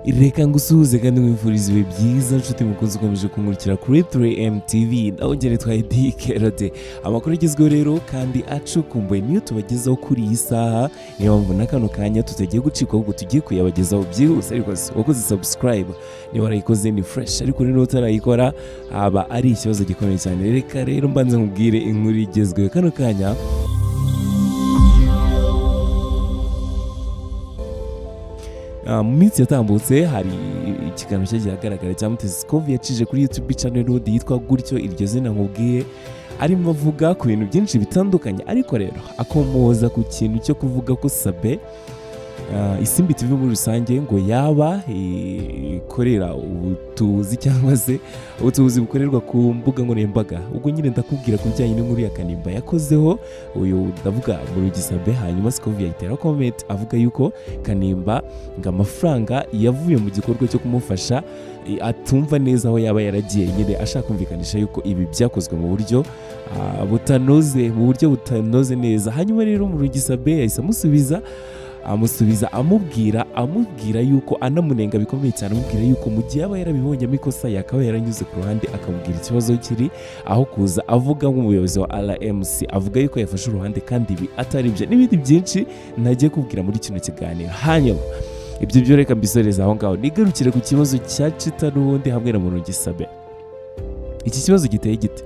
Reka ngusuhuze kandi nkwifuriza ibihe byiza nshuti mukunzi ukomeje kunkurikira kuri 3M TV nawe ngene twaye Dikerode amakuru agezweho rero kandi acukumbuye niyo tubagezaho kuri iyi saha niyo mpamvu na kano kanya tutagiye gucikwa ahubwo tugiye kuyabagezaho byihuse ariko wakoze subscribe niba warayikoze ni fresh ariko rero utarayikora aba ari ikibazo gikomeye cyane. Reka rero mbanze nkubwire inkuru igezweho kano kanya. Mu minsi yatambutse hari ikiganiro cyagiye ahagaragara cya Mutesi Scovia yacije kuri YouTube channel yitwa gutyo iryo zina nkubwiye, arimo avuga ku bintu byinshi bitandukanye ariko rero akomoza ku kintu cyo kuvuga ko Sabe Isimbi TV muri rusange ngo yaba ikorera ubutuzi cyangwa se ubutuzi bukorerwa ku mbuga nkoranyambaga. Ubwo nyine ndakubwira ku bijyanye n'inkuru ya Kanimba yakozeho uyu ndavuga muri Sabe, hanyuma Scovia yitera comment avuga yuko Kanimba ngo amafaranga yavuye mu gikorwa cyo kumufasha atumva neza aho yaba yaragiye, nyine ashaka kumvikanisha yuko ibi byakozwe mu buryo butanoze neza. Hanyuma rero muri Sabe yahise amusubiza amubwira yuko anamunenga bikomeye cyane, amubwira yuko mu gihe aba yarabibonyemo ikosa yakaba yaranyuze ku ruhande akabwira ikibazo kiri aho kuza avuga nk'umuyobozi wa RMC, avuga yuko yafashe uruhande kandi ibi atari byo n'ibindi byinshi nagiye kubwira muri kino kiganiro. Hanyuma ibyo byo reka mbisoreza aho ngaho nigarukire ku kibazo cya Chita n'ubundi hamwe na Murongi Sabe. Iki kibazo giteye gite?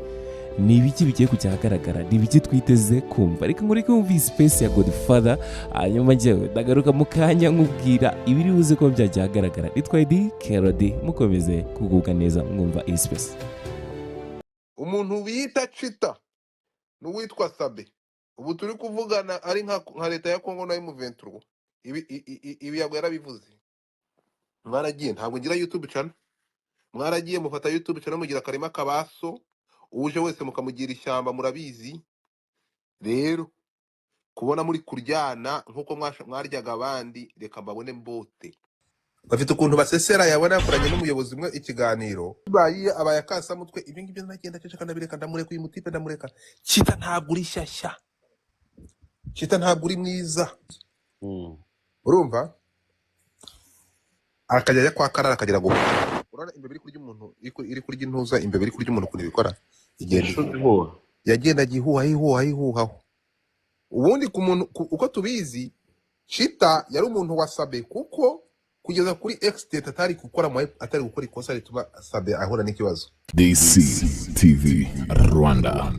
Ni ibiki bigiye kujya ahagaragara? Ni ibiki twiteze kumva? Reka nkureke wumve space ya Godfather, hanyuma njyewe ndagaruka mu kanya nkubwira ibiri buze ko byajya ahagaragara. Nitwa Dikerode, mukomeze kugubwa neza mwumva iyi space. Umuntu bita Chita n'uwitwa Sabe ubu turi kuvugana ari nka leta ya Kongo na M23. Ibi yago yarabivuze. Mwaragiye ntabwo ngira YouTube channel. Mwaragiye mufata YouTube channel mugira karema kabaso, uje wese mukamugira ishyamba murabizi. Rero kubona muri kuryana nkuko mwaryaga abandi, reka mbabone mbote. Bafite ukuntu basesera yabona yakoranye n'umuyobozi umwe ikiganiro bayiye abayakasa mutwe ibyo ngibyo nagenda ceceka ndabireka ndamureka uyu mutipe ndamureka. Chita ntabwo uri shyashya, Chita ntabwo uri mwiza. Urumva akajya ajya kwa Karara akagira ngo urana imbere iri kurya umuntu iri kurya intuza imbere iri kurya umuntu kuri bikora igenda yagenda gihuha. Ubundi ku muntu uko tubizi Chita yari umuntu wa Sabe kuko kugeza kuri extent atari gukora ikosa rituma Sabe ahura n'ikibazo. DCTV Rwanda.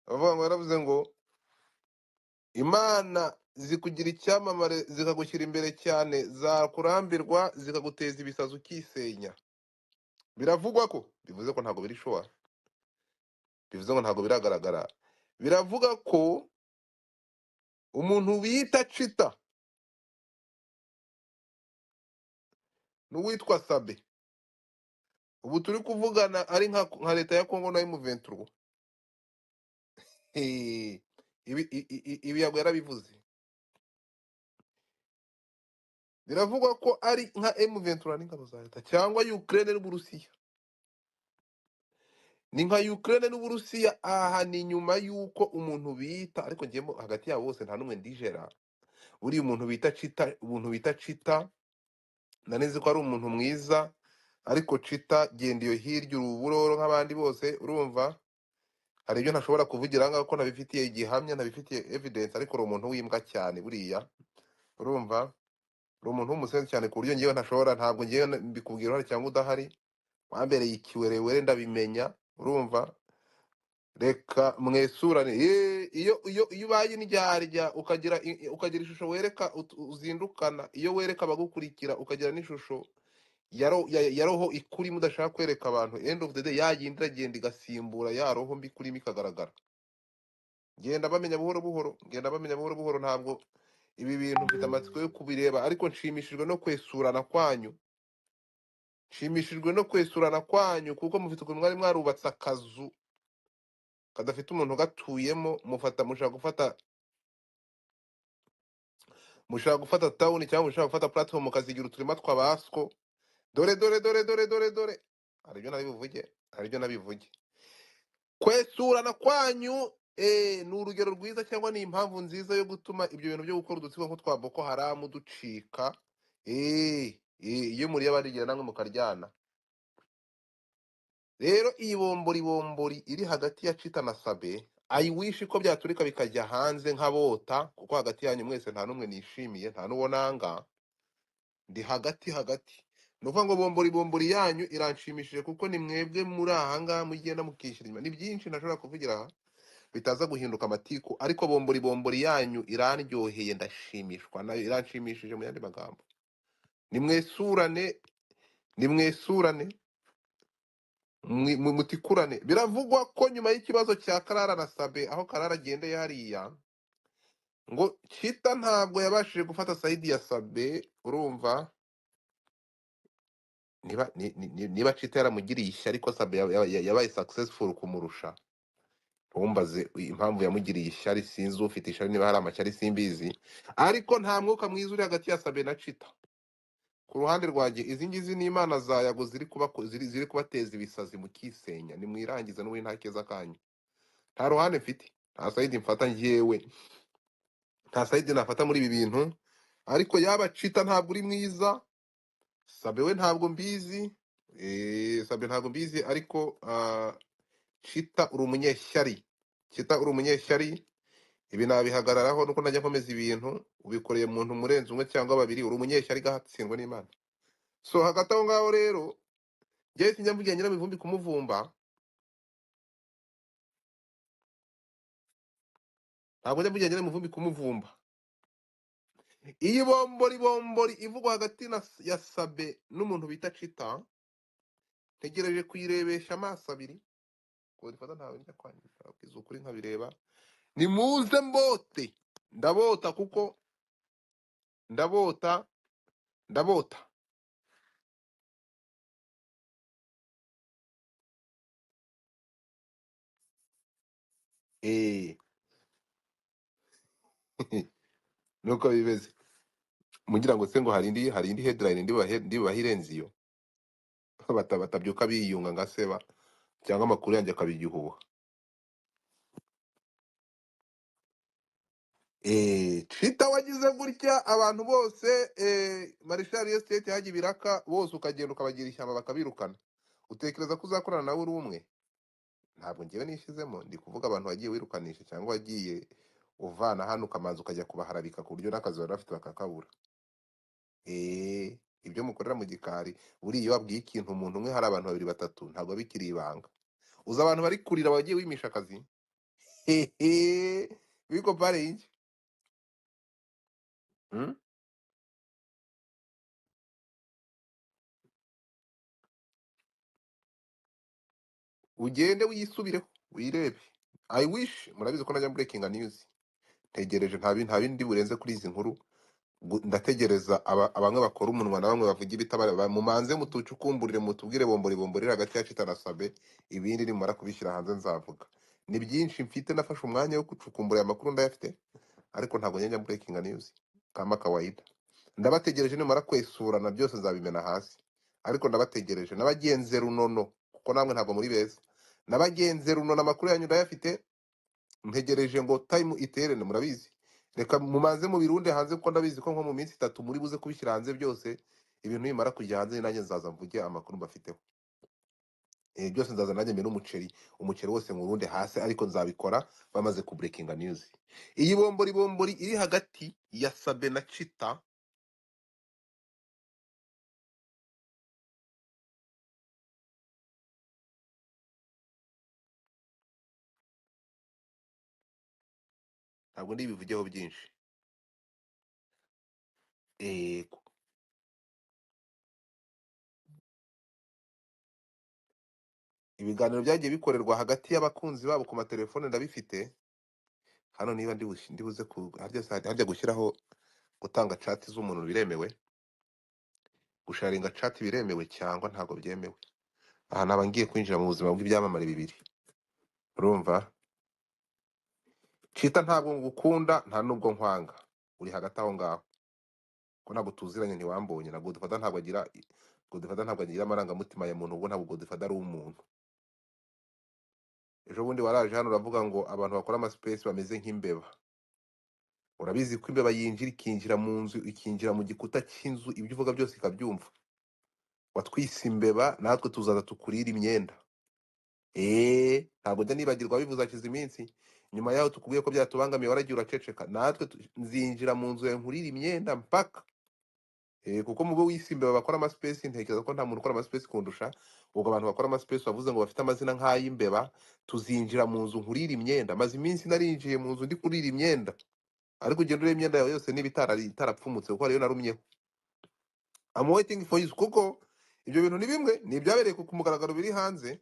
Avuga ngo yaravuze ngo Imana zikugira icyamamare zikagushyira imbere cyane, zakurambirwa zikaguteza ibisazi ukisenya. Biravugwa ko bivuze ko ntago biri showa, bivuze ngo ntago biragaragara. Biravuga ko umuntu bita Chita n'uwitwa Sabe ubu turi kuvugana ari nka leta ya Kongo na M23. Ibi yago yarabivuze. Biravugwa ko ari nka M23 n'ingabo za leta cyangwa Ukraine n'Uburusiya. Ni nka Ukraine n'Uburusiya. Aha ni nyuma yuko umuntu bita, ariko ngemo hagati yabo bose nta numwe ndijera, buri umuntu bita Chita naneze ko ari umuntu mwiza, ariko Chita genda iyo hirya uruburoro nk'abandi bose. Urumva hari ibyo ntashobora kuvugira ngaho ko nabifitiye igihamya, nabifitiye evidence, ariko uri umuntu w'imbwa cyane buriya. Urumva uri umuntu w'umusenzi cyane ku buryo ngewe ntabwo ngewe mbikubwira uhari cyangwa udahari, wambereye ikiwerewere ndabimenya. Urumva reka mwesurane. Iyo ubaye n'ijyarya ukagira ishusho wereka uzindukana, iyo wereka abagukurikira ukagira n'ishusho ya roho ikuri mudashaka kwereka abantu, end of the day yagenda iragenda igasimbura ya roho mbi kurimo ikagaragara. Ngenda bamenya buhoro buhoro, ntabwo ibi bintu mfite amatsiko yo kubireba, ariko nshimishijwe no kwesurana kwanyu kuko mufite ukuntu mwari mwarubatse akazu kadafite umuntu gatuyemo, mushaka gufata town cyangwa mushaka gufata platform mukazigira uturima tw'abasco. Dore aribyo nabivuge. Kwesurana kwanyu ni urugero rwiza cyangwa ni impamvu nziza yo gutuma ibyo bintu byo gukora udutsiko nk'utwa Boko Haram ducika. iyo muriye barigira namwe mukaryana. Rero iyi bombori bombori iri hagati ya Chita na Sabe, I wish ko byaturika bikajya hanze nk'abota, kuko hagati yanyu mwese nta n'umwe nishimiye, nta n'uwo nanga, ndi hagati. Ni ukuvuga ngo bombori bombori yanyu iranshimishije kuko ni mwebwe muri aha ngaha mugenda mukishyira inyuma. Ni byinshi ntashobora kuvugira aha bitaza guhinduka amatiku, ariko bombori bombori yanyu irandyoheye, ndashimishwa nayo, iranshimishije mu yandi magambo. Nimwesurane, nimwesurane, mutikurane. Biravugwa ko nyuma y'ikibazo cya Karara na Sabe, aho Karara agendeye hariya, ngo Chita ntabwo yabashije gufata sayidi ya Sabe. Urumva, niba Chita yaramugiriye ishyari ko Sabe yabaye successful kumurusha, ntumbaze impamvu yamugiriye ishyari. Sinzi ufite ishyari, niba hari amashyari simbizi, ariko nta mwuka mwiza uri hagati ya Sabe na Chita. Ku ruhande rwanjye izi ngizi ni imana za Yago ziri kubateza ibisazi mukisenya. Nimwirangiza n'ubundi nta keza kanyu. Nta ruhande mfite, nta sayidi mfata njyewe, nta sayidi nafata muri ibi bintu. Ariko yaba Chita ntabwo uri mwiza, Sabe we ntabwo mbizi, Sabe ntabwo mbizi, ariko Chita uri umunyeshyari, Chita uri umunyeshyari. Ibi nabihagararaho nuko najya nkomeza ibintu, ubikoreye umuntu murenze umwe cyangwa babiri, uri umunyeshyari gahatsindwa n'Imana. So hagati aho ngaho rero, njyewe sinjya mvugira Nyiramivumbi kumuvumba, ntabwo njya mvugira Nyiramivumbi kumuvumba. Iyi bombori bombori ivugwa hagati ya Sabe n'umuntu bita Chita, ntegereje kuyirebesha amaso abiri. Godfather ntawe njya kwandika, abwiza ukuri nkabireba. Nimuze mbote, ndabota kuko ndabota. Nuko bimeze. Mugira ngo se ngo hari indi headline ndi bahirenze iyo. Batabyuka biyunga ngaseba, cyangwa amakuru yanjye akabigihuha. Chita wagize gutya abantu bose, Marshal Estate haje ibiraka bose, ukagenda ukabagira ishyamba bakabirukana. Utekereza ko uzakorana nawe uri umwe? Ntabwo ngewe nishizemo, ndi kuvuga abantu wagiye wirukanisha cyangwa wagiye uvana hano ukamanza ukajya kubaharabika ku buryo n'akazi bari bafite bakakabura. Ibyo mukorera mu gikari, buriya iyo wabwiye ikintu umuntu umwe, hari abantu babiri batatu, ntabwo bikiri ibanga. Uza abantu bari kurira wagiye wimisha akazi. Biko pare inje. Ugende wisubireho wirebe. I wish murabizi ko najya breaking news. Tegereje nta bindi burenze kuri izi nkuru. Ndategereza abamwe bakora umunwa na bamwe bavuga ibitabara, mumanze mutucukumburire mutubwire bombori bombori hagati ya Chita na Sabe. Ibindi nimara kubishyira hanze nzavuga. Ni byinshi mfite, nafashe umwanya wo gucukumbura amakuru ndayafite, ariko ntabwo njya breaking news kama kawaida. Ndabategereje nimara kwesurana byose nzabimena hasi, ariko ndabategereje nabagenze runono, kuko namwe ntabwo muri beza. Nabagenze runono, amakuru yanyu ndayafite, ntegereje ngo time iterene. Murabizi, reka mumanze mu birunde hanze, kuko ndabizi ko nko mu minsi 3 muri buze kubishyira hanze byose. Ibintu bimara kujya hanze nanjye nzaza mvuge amakuru mbafiteho. Byose nzaza nanjye mena umuceri wose mu runde hasi, ariko nzabikora bamaze ku breaking news. Iyi bombori bombori iri hagati ya Sabe na Chita, ntabwo ndibivugeho byinshi. Ibiganiro byagiye bikorerwa hagati y'abakunzi babo ku matelefone ndabifite hano. Niba ndibuze harya gushyiraho gutanga chat z'umuntu biremewe, gusharinga chat biremewe cyangwa ntabwo byemewe. Aha naba ngiye kwinjira mu buzima bw'ibyamamare bibiri. Urumva, Chita ntabwo ngukunda, nta nubwo nkwanga, uri hagati aho ngaho, ko ntabwo tuziranye, ntiwambonye. Na Godfather ntabwo agira amarangamutima ya muntu, ubwo ntabwo Godfather ari umuntu. Ejo bundi waraje hano uravuga ngo abantu bakora ama space bameze nk'imbeba. urabizi ko imbeba yinjira ikinjira mu nzu ikinjira mu gikuta cy'inzu ibyo uvuga byose ikabyumva. Watwise imbeba natwe tuzaza tukurira imyenda. Ntabwo njya nibagirwa bivuze akiza iminsi. Nyuma yaho tukubwiye ko byatubangamiye waragiye uraceceka, natwe nzinjira mu nzu yawe nkurira imyenda mpaka. Kuko mu bo wise imbeba bakora amaspace ntekereza ko nta muntu ukora amaspace kundusha. Ubwo abantu bakora amaspace bavuze ngo bafite amazina nk'ay'imbeba, tuzinjira mu nzu nkurira imyenda. Maze iminsi narinjiye mu nzu ndi kurira imyenda, ariko ugenda ureba imyenda yawe yose niba itarapfumutse kuko ariyo narumyeho. I'm waiting for you kuko ibyo bintu ni bimwe ni ibyabereye ku mugaragaro biri hanze,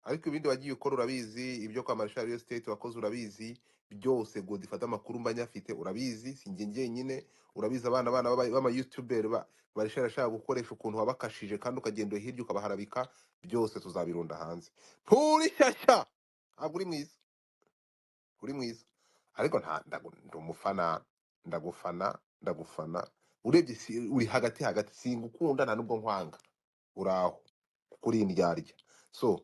ariko ibindi wagiye ukora urabizi, ibyo kwa Marshall Real Estate wakoze urabizi, byose ngo difata amakuru mba nyafite urabizi, sinjye njyenyine urabizi. Abana b'ama YouTuber barashaka gukoresha ukuntu wabakashije kandi ukagenda hirya ukabaharabika, byose tuzabirunda hanze. Puri shyashya ntabwo uri mwiza, uri mwiza ariko ndi umufana, ndagufana urebye uri hagati singukunda nta nubwo nkwanga, uraho kuri indyarya. So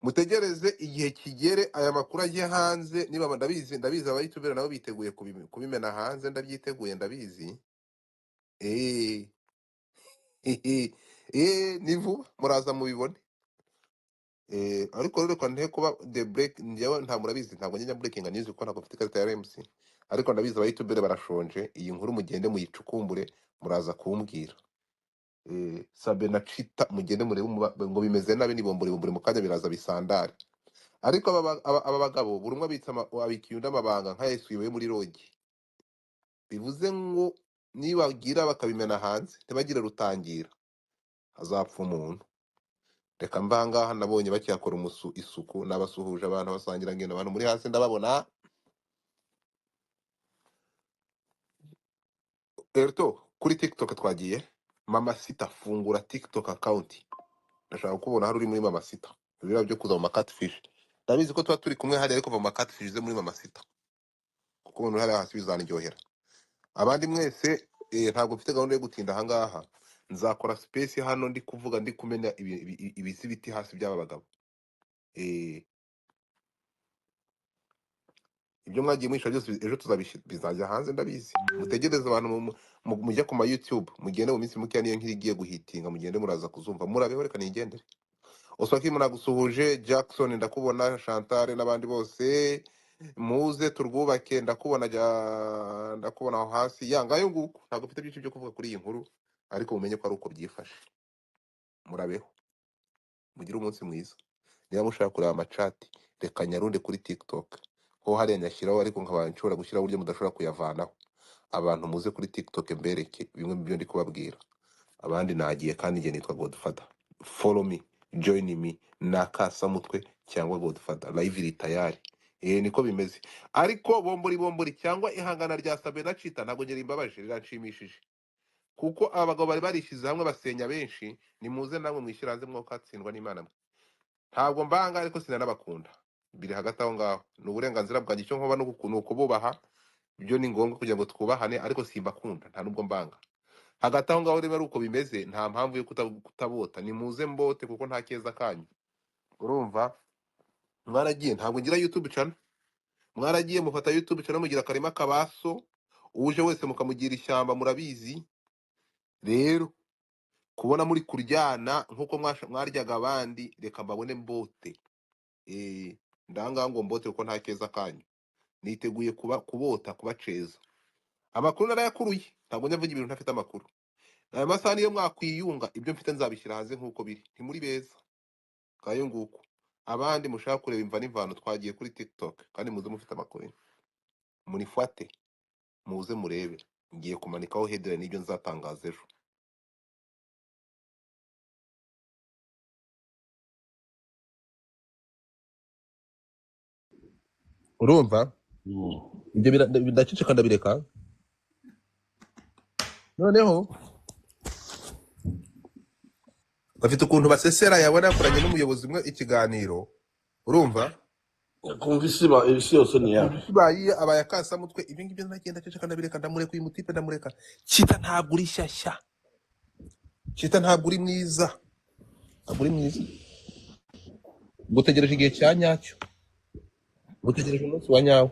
mutegereze igihe kigere aya makuru ajye hanze. Niba ndabizi abayitubera nabo biteguye kubimena hanze, ndabyiteguye ndabizi. Ni vuba muraza mubibone. Ariko rero kwa nte kuba the break njyewe nta murabizi, ntabwo njya breaking news kuko ntabwo mfite ikarita ya RMC, ariko ndabizi abayitubere barashonje. Iyi nkuru mugende muyicukumbure muraza kumbwira. Sabe na Chita mugende murebe ngo bimeze nabi nibombore mu kanya biraza bisandare. Ariko aba bagabo buri umwe abikiye undi amabanga nka Yesu yiwe muri rogi. Bivuze ngo nibagira bakabimena hanze ntibagire rutangira, hazapfa umuntu. Reka mbangaha nabonye bacyakora isuku n'abasuhuje abantu basangira ngenda abantu muri hasi ndababona. Erto kuri TikTok twagiye. Mama Sita fungura TikTok account. Ndashaka kubona hari uri muri Mama Sita. Ibira byo kuza mu catfish. Ndabizi ko tuba turi kumwe hari ariko mu catfish ze muri Mama Sita. Kuko umuntu hari hasi bizaniryohera. Abandi mwese ntabwo mfite gahunda yo gutinda aha ngaha. Nzakora space hano ndi kuvuga ndi kumenya ibizibiti hasi by'aba bagabo. Ibyo mwagiye mwisha byose ejo tuzabizajya hanze ndabizi. Mutegereze abantu mujya ku ma YouTube mugende mu minsi muke niyo nkirigiye guhitinga mugende muraza kuzumva murabeho. Reka nigendere. Oswaki munagusuhuje, Jackson ndakubona, Chantal n'abandi bose muze turwubake. Ndakubona aho hasi yangayo nguko. Ntabwo mfite byinshi byo kuvuga kuri iyi nkuru, ariko mumenye ko ari uko byifashe. Murabeho mugire umunsi mwiza. Niba mushaka kureba amacati reka nyarunde kuri TikTok ho hariya nyashyiraho, ariko nkaba nshobora gushyiraho uburyo mudashobora kuyavanaho. Abantu muze kuri TikTok mbereke bimwe mu byo ndi kubabwira. Abandi nagiye kandi njye nitwa Godfather. Follow me, join me, Nakasamutwe cyangwa Godfather live iri tayari. Niko bimeze. Ariko bombori cyangwa ihangana rya Sabe na Chita ntabwo ngeri imbabaje riranshimishije, kuko abagabo bari barishize hamwe basenya benshi. Nimuze namwe mwishyira hanze mwokatsindwa n'Imana. Ntabwo mbanga ariko sinanabakunda, biri hagati aho ngaho. Ni uburenganzira bwanjye, icyo nkoba ni ukububaha. Ibyo ni ngombwa kugira ngo twubahane, ariko simbakunda nta nubwo mbanga. Hagati aho ngaho rero ari uko bimeze, nta mpamvu yo kutabota. Nimuze mbote kuko nta keza kanyu. Urumva mwaragiye, ntabwo ngira YouTube channel. Mwaragiye mufata YouTube channel mugira karima kabaso, uje wese mukamugira ishyamba murabizi. Rero kubona muri kuryana nkuko mwaryaga abandi, reka mbabone mbote. Ndanga ngo mbote kuko nta keza kanyu. Niteguye kubota kubaceza. Amakuru narayakuruye, ntabwo nyavuga ibintu ntafite amakuru. Aya masaha niyo mwakwiyunga, ibyo mfite nzabishyira hanze nkuko biri. Ntimuri beza kayo nguko. Abandi mushaka kureba imva n'imvano twagiye kuri TikTok kandi muze mufite amakuru. Munifate muze murebe, ngiye kumanikaho headline n'ibyo nzatangaza ejo. Urumva ibyo bidaceceka ndabireka. Noneho bafite ukuntu basesera yabona yakoranye n'umuyobozi umwe ikiganiro. Urumva kumva isi yose ni yawe. bayi abayakasa mutwe. Ibyo ngibyo nagenda ceceka ndabireka, ndamureka uyu mutipe ndamureka. Chita ntabwo uri shyashya, Chita ntabwo uri mwiza, ntabwo uri mwiza. Gutegereje igihe cya nyacyo, gutegereje umunsi wa nyawo.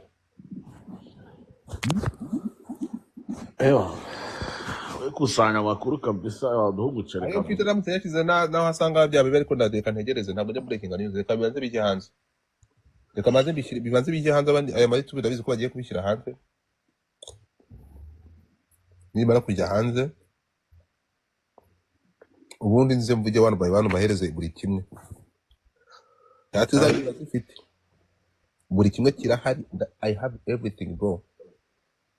Ewa, we kusanya amakuru kabisa waduha umuceri ayo mfite kabisa. namutse yashize naho asanga byabe ariko ndadeka ntegereze ntabwo njya breaking news reka bibanze bijye hanze reka maze bishyire bibanze bijye hanze abandi aya mari tubi ndabizi ko bagiye kubishyira hanze nimara kujya hanze ubundi nze mvuge abantu bayi bantu bahereze buri kimwe yatiza biba zifite buri kimwe kirahari I have everything bro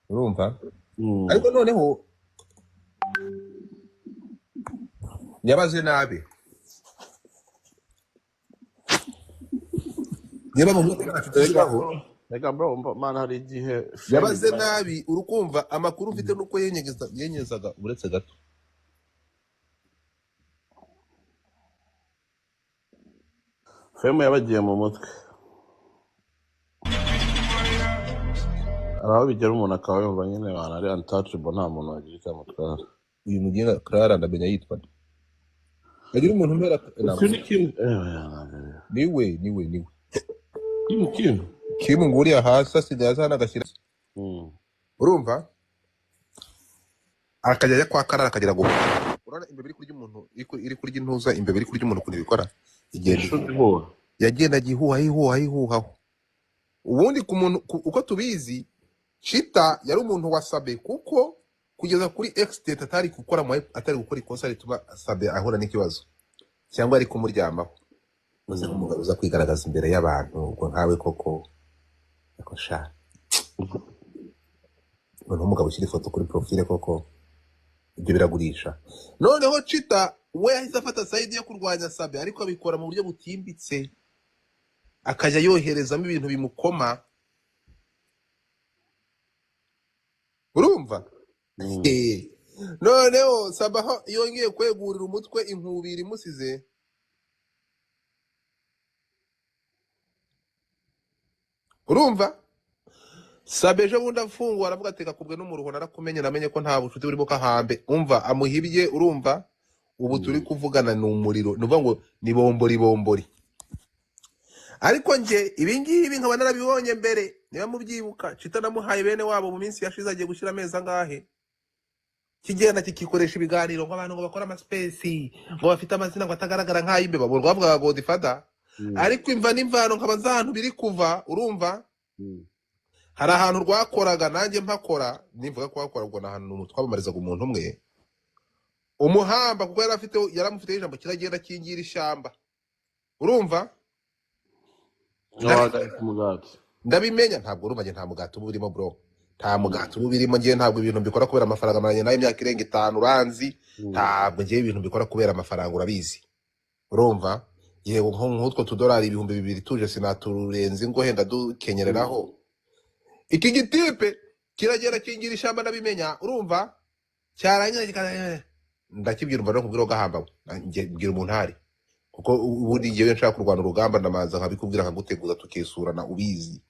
urumva ariko noneho yabaze nabi niba mu mwaka afite Reka bro, mana hari igihe yabaze nabi urukumva amakuru ufite nuko yenyezaga uretse gato femu yabagiye mu mutwe. Araho bigera umuntu akaba yumva nyine abantu ari untouchable nta muntu wagira icyo amutwara. uyu mugenga Clara ndamenya yitwa nde agira umuntu mpera niwe Kim nguriya hasi asigaye azana agashyira urumva akajya ajya kwa Clara akagira ngo urana imbere iri kurya umuntu iri kurya intuza imbere iri kurya umuntu kunibikora igenda yagenda gihuha ubundi ku muntu uko tubizi Chita yari umuntu wa Sabe kuko kugeza kuri extent atari gukora ikosa rituma Sabe ahura n'ikibazo cyangwa ari kumuryamaho uzi umugabo uza kwigaragaza imbere y'abantu ubwo nkawe koko yakosha umuntu umugabo ushyira ifoto kuri profile koko ibyo biragurisha noneho Chita we yahise afata side yo kurwanya Sabe ariko abikora mu buryo butimbitse akajya yoherezamo ibintu bimukoma urumva noneho Sabe aho yongeye kwegurira umutwe inkubiri imusize urumva Sabe ejo bundi afungwa aravuga ati kakubwe n'umuruho narakumenye namenye ko nta bucuti burimo kahambe umva amuhibye urumva ubu turi kuvugana ni umuriro nuvuga ngo ni bombori ariko nje ibingibi nkaba narabibonye mbere niba mubyibuka Chita namuhaye bene wabo mu minsi yashize agiye gushyira amezi angahe kigenda kikikoresha ibiganiro ngo abantu ngo bakora amaspace ngo bafite amazina ngo atagaragara nk'ay'imbeba bo rwavuga Godfather ariko imva n'imvano nkaba nzantu biri kuva urumva hari ahantu rwakoraga nanjye mpakora nivuga ko hakoragwa n'ahantu twabamarizaga umuntu umwe umuhamba kuko yaramufite ijambo kiragenda kingira ishyamba urumva ndabimenya ntabwo urumva nta mugati uba urimo bro nta mugati uba urimo ngiye ntabwo ibintu mbikora kubera amafaranga maranye nayo imyaka irenga 5 uranzi ntabwo ngiye ibintu mbikora kubera amafaranga urabizi urumva yego nk'utwo tudolari 2,000 tuje sinaturenze ngo henda dukenyereraho iki gitipe kiragera kingira ishyamba ndabimenya urumva cyaranyira kikana ndakibwira umva no kubwira gahamba ngira umuntu hari kuko ubundi ngiye nshaka kurwana urugamba ndamaza nkabikubwira nkaguteguza tukisurana ubizi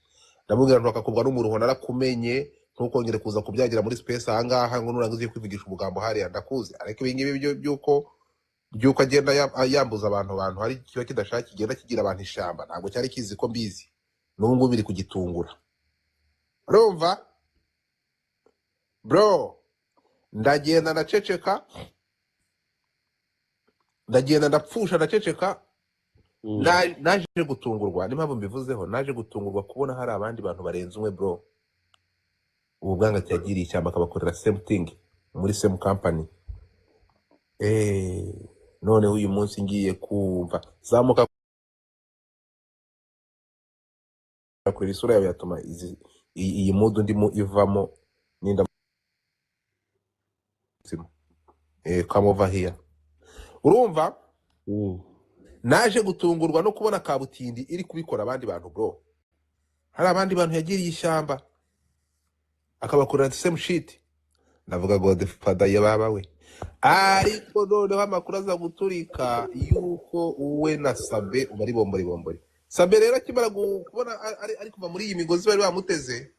ndamubwira ntukakubwa n'umuruho narakumenye ntukongere kuza kubyagira muri space ahangaha ngo nurangize kwivugisha umugambo hari ndakuzi ariko ibingibi byuko agenda yambuza abantu hari kiba kidashaka kigenda kigira abantu ishamba ntabwo cyari kizi ko mbizi n'ubu biri kugitungura urumva bro ndagenda ndaceceka ndapfusha ndaceceka naje gutungurwa n'impamvu mbivuzeho naje gutungurwa kubona hari abandi bantu barenze umwe bro ubu bwanga cyagiriye ishyamba akabakorera same thing muri same company noneho uyu munsi ngiye kumva zamuka kuri isura yawe yatuma iyi mood ndimo ivamo ninda come over here urumva naje gutungurwa no kubona kabutindi iri kubikora abandi bantu bro hari abandi bantu yagiriye ishyamba akabakorera same shit ndavuga Godfather yababawe ariko noneho amakuru aza guturika yuko uwe na Sabe bari bombori Sabe rero akimara kubona ari kuva muri iyi migozi bari bamuteze